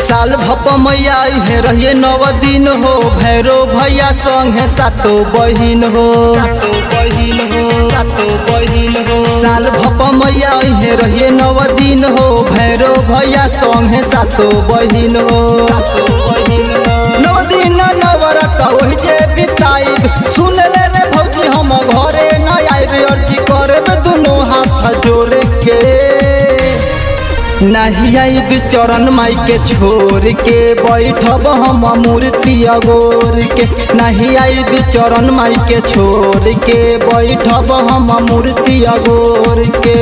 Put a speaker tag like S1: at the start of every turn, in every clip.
S1: साल भप मैया हे रहिए 9 दिन हो, भैरो भैया संगे सातो बहिन हो। साल भप मैया हे रहिए 9 दिन हो, भैरो भैया संगे सातो बहिन हो। 9 दिन नवरत वही जे बिताइब, सुन ले रे भौजी हम घरे न आइब, अर्जी करब दुनो हाथ जोड़ के। नहीं आइब चरण माई के छोड़ के, बैठब हम मूर्ति अगोर के। नहीं आइब चरण माई के छोड़ के, बैठब हम मूर्ति अगोर के।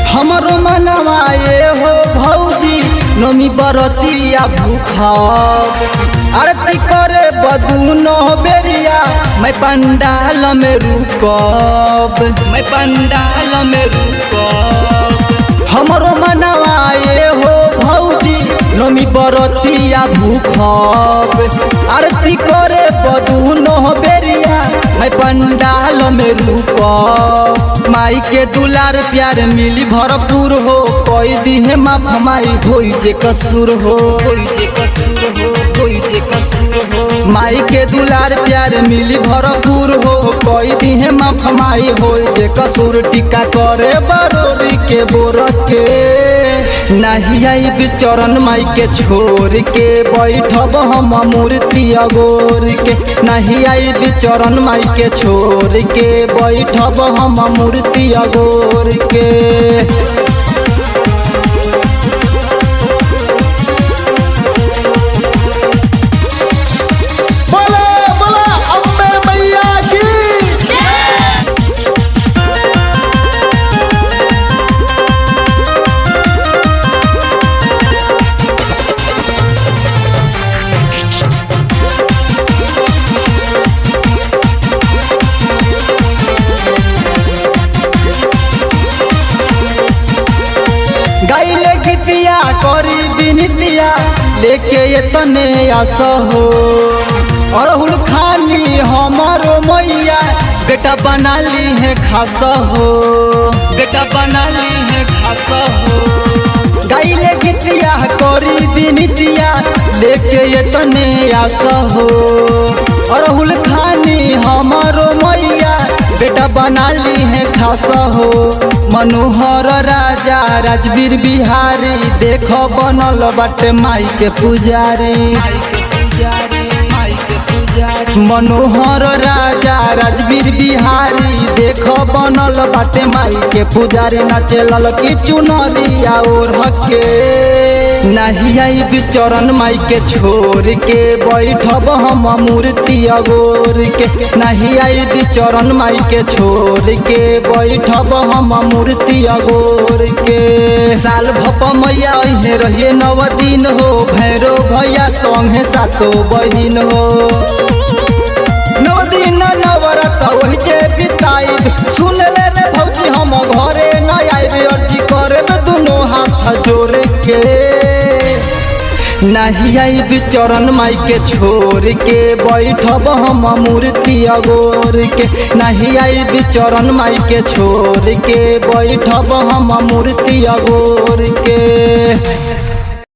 S1: हमरो मनवाए हो भौजी नमी बरतिया भूखब, आरती करे बदूनो बेरिया मैं पंडाल में रुकब। हमरो मनवाए हो भौजी नमी बरतिया भूखब, आरती करे बदूनो बेरिया मैं पंडाल में रुकब। माई के दुलार प्यार मिली भरपूर हो, कोई दिहे माफ माई होई जे कसूर हो। माई के दुलार प्यार मिली भरपूर हो, कोई दिहे माफ माई होई जे कसूर। टिका करे बरोरी के बोर के, नहीं आइब चरण माई के छोड़ के, बैठब हम मूर्ति अगोर के। नहीं आइब चरण माई के छोड़ के, बैठब हम मूर्ति अगोर के। गाइले गीतिया करी बिनतिया लेके ये तने आस हो, अरहुल खानी हमारो मैया बेटा बना ली है खास हो। गाइले गीतिया करी बिनतिया लेके ये तने आस हो, अरहुल खानी हमारो मैया बेटा बना ली है खास हो। मनोहर राजा राजवीर बिहारी देखो बनल बाटे माई के पुजारी। मनोहर राजा राजवीर बिहारी देखो बनल बाटे माई के पुजारी। नाचे ललकी चुनरिया ओढ़ के, नहीं आइब चरण माई के छोड़ के, बैठब हम मूर्ति अगोर के। नहीं आइब चरण माई के छोड़ के, बैठब हम मूर्ति अगोर के। साल भप मैया हे रहिए 9 दिन हो, भैरो भैया संगे सातो बहिन हो। 9 दिन नवरत वही जे बिताइब, सुन ले रे भौजी हम घरे न आइब, अर्जी करब दुनो हाथ जोड़ के। नहीं आइब चरण माई के छोड़ के, बैठब हम मूर्ति अगोर के। नहीं आइब चरण माई के छोड़ के, बैठब हम मूर्ति अगोर के।